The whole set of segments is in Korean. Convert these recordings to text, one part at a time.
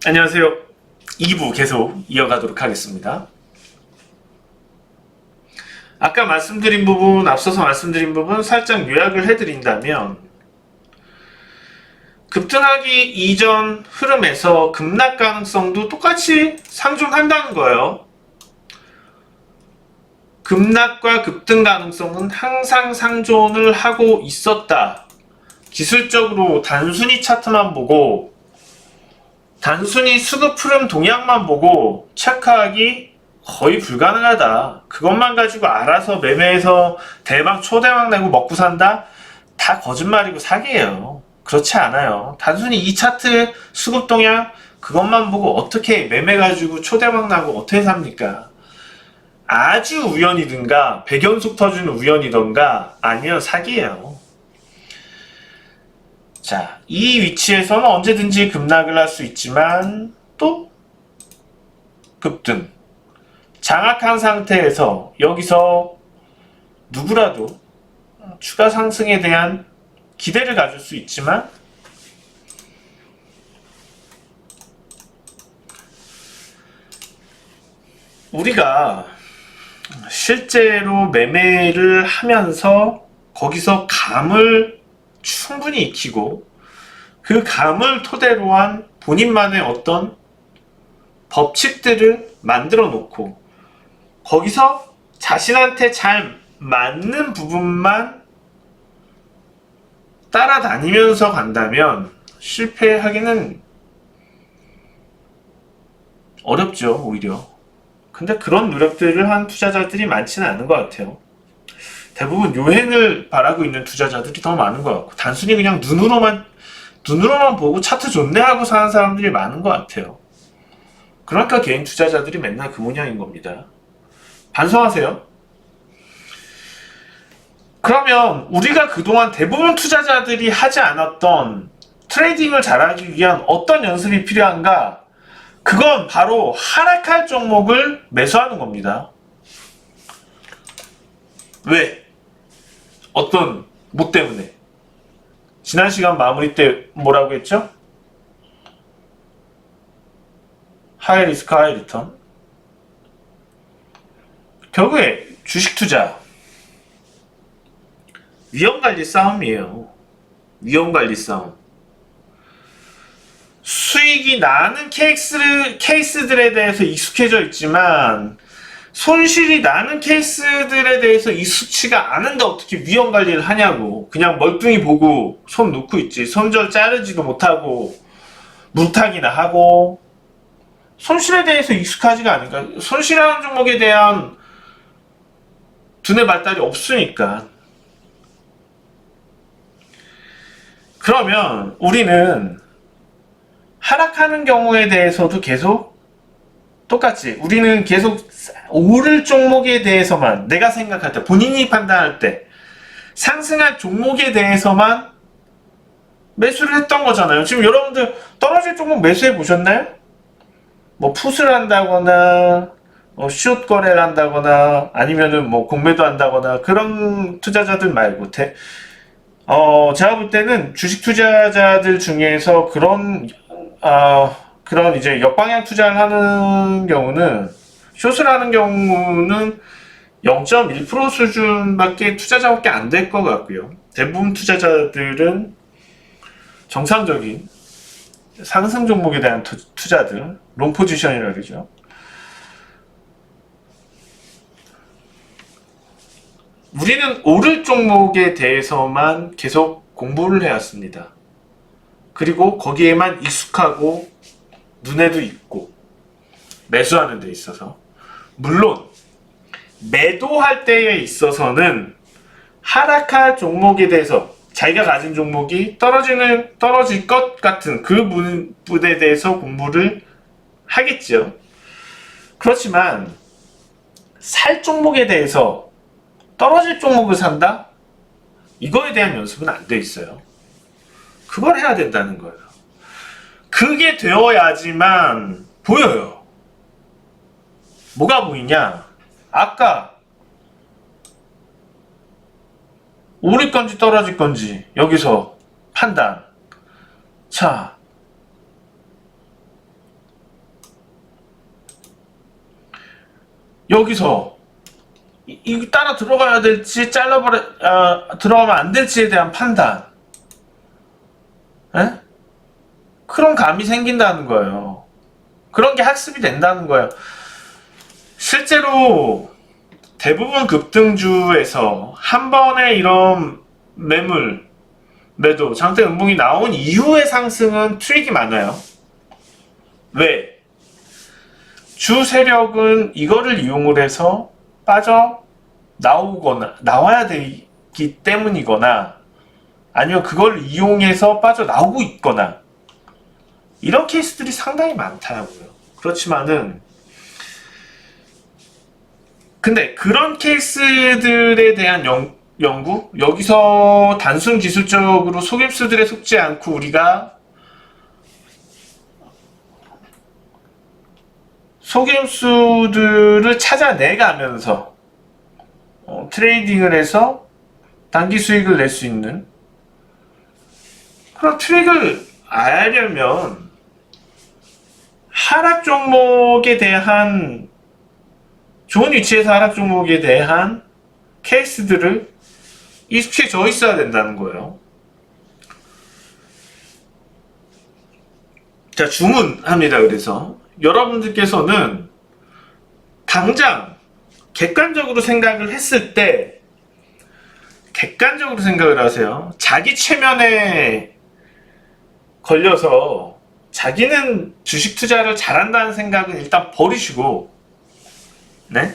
안녕하세요. 2부 계속 이어가도록 하겠습니다. 아까 말씀드린 부분, 앞서서 말씀드린 부분 살짝 요약을 해드린다면, 급등하기 이전 흐름에서 급락 가능성도 똑같이 상존한다는 거예요. 급락과 급등 가능성은 항상 상존을 하고 있었다. 기술적으로 단순히 차트만 보고 단순히 수급 흐름 동향만 보고 체크하기 거의 불가능하다. 그것만 가지고 알아서 매매해서 대박 초대박 내고 먹고 산다? 다 거짓말이고 사기예요. 그렇지 않아요. 단순히 이 차트 수급 동향 그것만 보고 어떻게 매매 가지고 초대박 나고 어떻게 삽니까? 아주 우연이든가 백연속 터지는 우연이던가 아니면 사기예요. 자, 이 위치에서는 언제든지 급락을 할 수 있지만 또 급등. 장악한 상태에서 여기서 누구라도 추가 상승에 대한 기대를 가질 수 있지만 우리가 실제로 매매를 하면서 거기서 감을 충분히 익히고 그 감을 토대로 한 본인만의 어떤 법칙들을 만들어 놓고 거기서 자신한테 잘 맞는 부분만 따라다니면서 간다면 실패하기는 어렵죠, 오히려. 근데 그런 노력들을 한 투자자들이 많지는 않은 것 같아요. 대부분 요행을 바라고 있는 투자자들이 더 많은 것 같고 단순히 그냥 눈으로만 보고 차트 좋네 하고 사는 사람들이 많은 것 같아요. 그러니까 개인 투자자들이 맨날 그 모양인 겁니다. 반성하세요. 그러면 우리가 그동안 대부분 투자자들이 하지 않았던 트레이딩을 잘하기 위한 어떤 연습이 필요한가? 그건 바로 하락할 종목을 매수하는 겁니다. 왜? 어떤 뭐 때문에? 지난 시간 마무리 때 뭐라고 했죠? 하이 리스크 하이 리턴. 결국에 주식 투자 위험관리 싸움이에요. 위험관리 싸움. 수익이 나는 케이스들에 대해서 익숙해져 있지만 손실이 나는 케이스들에 대해서 익숙치가 않은데 어떻게 위험관리를 하냐고. 그냥 멀뚱히 보고 손 놓고 있지. 손절 자르지도 못하고 물타기나 하고 손실에 대해서 익숙하지가 않으니까 손실하는 종목에 대한 두뇌 발달이 없으니까. 그러면 우리는 하락하는 경우에 대해서도 계속 똑같이 우리는 계속 오를 종목에 대해서만 내가 생각할 때 본인이 판단할 때 상승할 종목에 대해서만 매수를 했던 거잖아요. 지금 여러분들 떨어질 종목 매수해 보셨나요? 뭐 풋을 한다거나 숏 거래를 한다거나 아니면은 뭐 공매도 한다거나 그런 투자자들 말고 제가 볼 때는 주식 투자자들 중에서 그런 이제 역방향 투자를 하는 경우는 숏을 하는 경우는 0.1% 수준밖에 투자자밖에 안 될 것 같고요. 대부분 투자자들은 정상적인 상승 종목에 대한 투자들, 롱 포지션이라고 그러죠. 우리는 오를 종목에 대해서만 계속 공부를 해왔습니다. 그리고 거기에만 익숙하고 눈에도 익고 매수하는 데 있어서 물론 매도할 때에 있어서는 하락할 종목에 대해서 자기가 가진 종목이 떨어질 것 같은 그 부분에 대해서 공부를 하겠죠. 그렇지만 살 종목에 대해서 떨어질 종목을 산다? 이거에 대한 연습은 안 돼 있어요. 그걸 해야 된다는 거예요. 그게 되어야지만 보여요. 뭐가 보이냐? 아까 오를 건지 떨어질 건지 여기서 판단. 자, 여기서 이거 따라 들어가야 될지 들어가면 안 될지에 대한 판단, 에? 그런 감이 생긴다는 거예요. 그런 게 학습이 된다는 거예요. 실제로 대부분 급등주에서 한 번에 이런 매도, 장대 음봉이 나온 이후의 상승은 트릭이 많아요. 왜? 주 세력은 이거를 이용을 해서 나와야 되기 때문이거나, 아니면 그걸 이용해서 빠져나오고 있거나, 이런 케이스들이 상당히 많다고요. 그렇지만은, 근데 그런 케이스들에 대한 연구? 여기서 단순 기술적으로 속임수들에 속지 않고 우리가 속임수들을 찾아내가면서 트레이딩을 해서 단기 수익을 낼 수 있는 그런 트릭을 알려면 하락 종목에 대한 좋은 위치에서 하락 종목에 대한 케이스들을 익숙해져 있어야 된다는 거예요. 자, 주문합니다. 그래서 여러분들께서는 당장 객관적으로 생각을 했을 때 객관적으로 생각을 하세요. 자기 체면에 걸려서 자기는 주식 투자를 잘한다는 생각은 일단 버리시고, 네?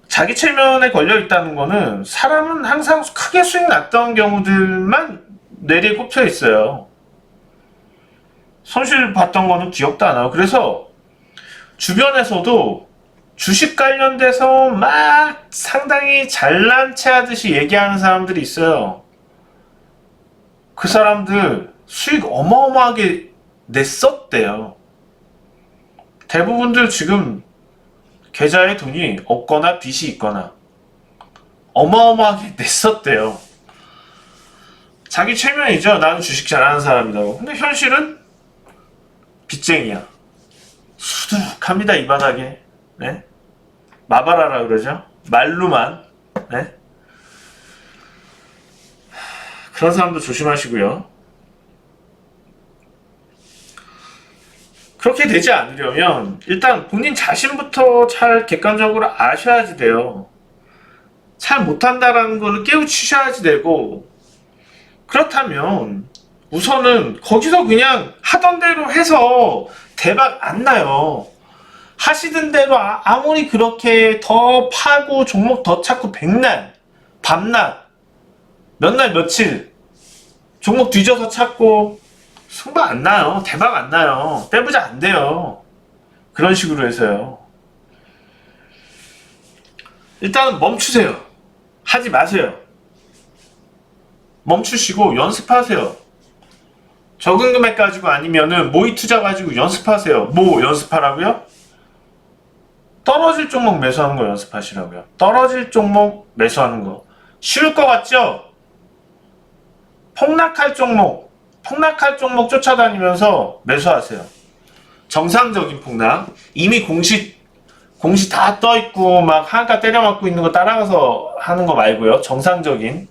자기 체면에 걸려 있다는 거는 사람은 항상 크게 수익 났던 경우들만 뇌리에 꼽혀 있어요. 손실 봤던 거는 기억도 안 나요. 그래서 주변에서도 주식 관련돼서 막 상당히 잘난 체 하듯이 얘기하는 사람들이 있어요. 그 사람들 수익 어마어마하게 냈었대요. 대부분들 지금 계좌에 돈이 없거나 빚이 있거나 어마어마하게 냈었대요. 자기 체면이죠. 나는 주식 잘하는 사람이라고. 근데 현실은 빚쟁이야. 수두룩합니다. 이 바닥에. 네? 마바라라 그러죠. 말로만. 네? 그런 사람도 조심하시고요. 그렇게 되지 않으려면 일단 본인 자신부터 잘 객관적으로 아셔야지 돼요. 잘 못한다라는 거를 깨우치셔야지 되고, 그렇다면 우선은 거기서 그냥 하던 대로 해서 대박 안 나요. 하시던 대로 아무리 그렇게 더 파고 종목 더 찾고 백날 밤낮 몇 날 며칠 종목 뒤져서 찾고 승부 안 나요. 대박 안 나요. 빼보자 안 돼요. 그런 식으로 해서요. 일단은 멈추세요. 하지 마세요. 멈추시고 연습하세요. 적은 금액 가지고 아니면은 모의 투자 가지고 연습하세요. 뭐 연습하라고요? 떨어질 종목 매수하는 거 연습하시라고요. 떨어질 종목 매수하는 거. 쉬울 것 같죠? 폭락할 종목 쫓아다니면서 매수하세요. 정상적인 폭락. 이미 공시 다 떠있고 막 한가 때려맞고 있는 거 따라가서 하는 거 말고요. 정상적인.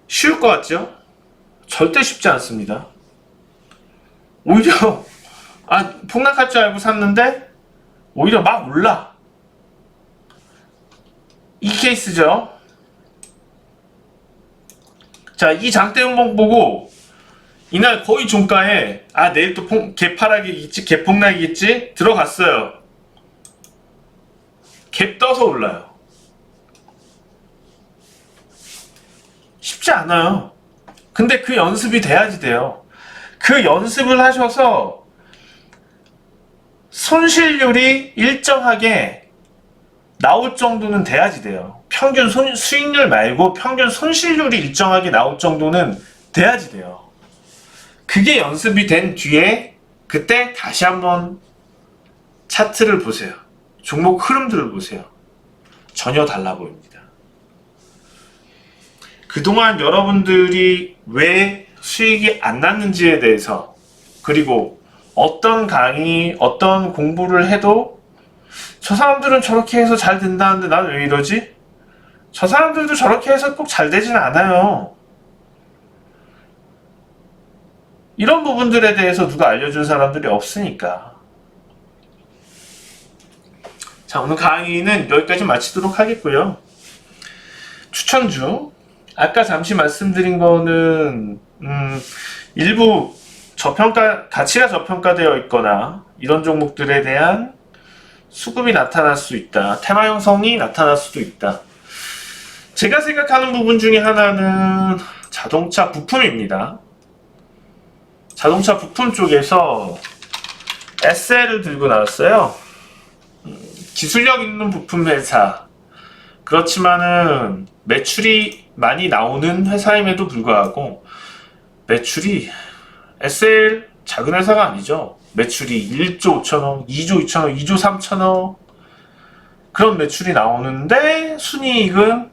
쉬울 것 같죠? 절대 쉽지 않습니다. 오히려 폭락할 줄 알고 샀는데 오히려 막 올라. 이 케이스죠. 자, 이 장대음봉 보고 이날 거의 종가에 내일 또 개파락이겠지, 개폭락이겠지 들어갔어요. 갭 떠서 올라요. 쉽지 않아요. 근데 그 연습이 돼야지 돼요. 그 연습을 하셔서 손실률이 일정하게 나올 정도는 돼야지 돼요. 평균 수익률 말고 평균 손실률이 일정하게 나올 정도는 돼야지 돼요. 그게 연습이 된 뒤에 그때 다시 한번 차트를 보세요. 종목 흐름들을 보세요. 전혀 달라 보입니다. 그동안 여러분들이 왜 수익이 안 났는지에 대해서, 그리고 어떤 강의, 어떤 공부를 해도 저 사람들은 저렇게 해서 잘 된다는데 난 왜 이러지? 저 사람들도 저렇게 해서 꼭 잘 되진 않아요. 이런 부분들에 대해서 누가 알려준 사람들이 없으니까. 자, 오늘 강의는 여기까지 마치도록 하겠고요. 추천주. 아까 잠시 말씀드린 거는, 일부 가치가 저평가되어 있거나, 이런 종목들에 대한 수급이 나타날 수 있다. 테마 형성이 나타날 수도 있다. 제가 생각하는 부분 중에 하나는 자동차 부품입니다. 자동차 부품 쪽에서 SL을 들고 나왔어요. 기술력 있는 부품 회사. 그렇지만은 매출이 많이 나오는 회사임에도 불구하고 매출이 SL 작은 회사가 아니죠. 매출이 1조 5천억, 2조 2천억, 2조 3천억 그런 매출이 나오는데 순이익은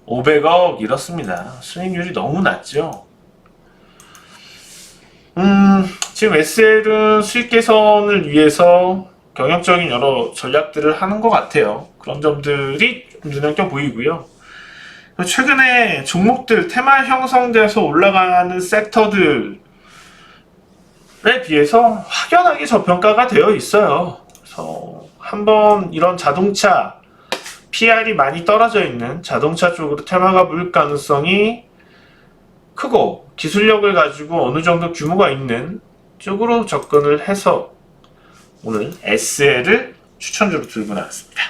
500억 이렇습니다. 순이익률이 너무 낮죠. 지금 SL은 수익 개선을 위해서 경영적인 여러 전략들을 하는 것 같아요. 그런 점들이 눈여겨 보이고요. 최근에 종목들 테마 형성돼서 올라가는 섹터들에 비해서 확연하게 저평가가 되어 있어요. 그래서 한번 이런 자동차 PR이 많이 떨어져 있는 자동차 쪽으로 테마가 물 가능성이 크고 기술력을 가지고 어느 정도 규모가 있는 쪽으로 접근을 해서 오늘 SL을 추천주로 들고 나왔습니다.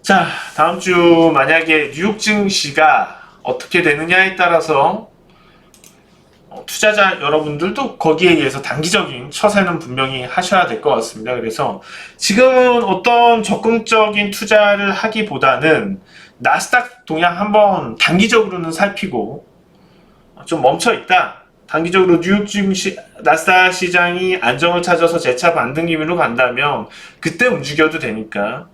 자, 다음 주 만약에 뉴욕 증시가 어떻게 되느냐에 따라서 투자자 여러분들도 거기에 의해서 단기적인 처세는 분명히 하셔야 될 것 같습니다. 그래서 지금은 어떤 적극적인 투자를 하기보다는 나스닥 동향 한번 단기적으로는 살피고 좀 멈춰 있다. 단기적으로 뉴욕 증시, 나스닥 시장이 안정을 찾아서 재차 반등 기미로 간다면 그때 움직여도 되니까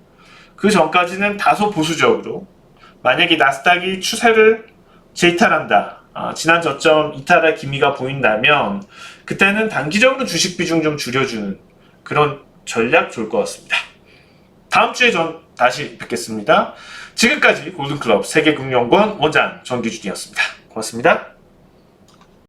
그 전까지는 다소 보수적으로 만약에 나스닥이 추세를 재이탈한다. 지난 저점 이탈할 기미가 보인다면 그때는 단기적으로 주식 비중 좀 줄여주는 그런 전략 좋을 것 같습니다. 다음 주에 전 다시 뵙겠습니다. 지금까지 골든클럽 세계금융연구원 원장 정기준이었습니다. 고맙습니다.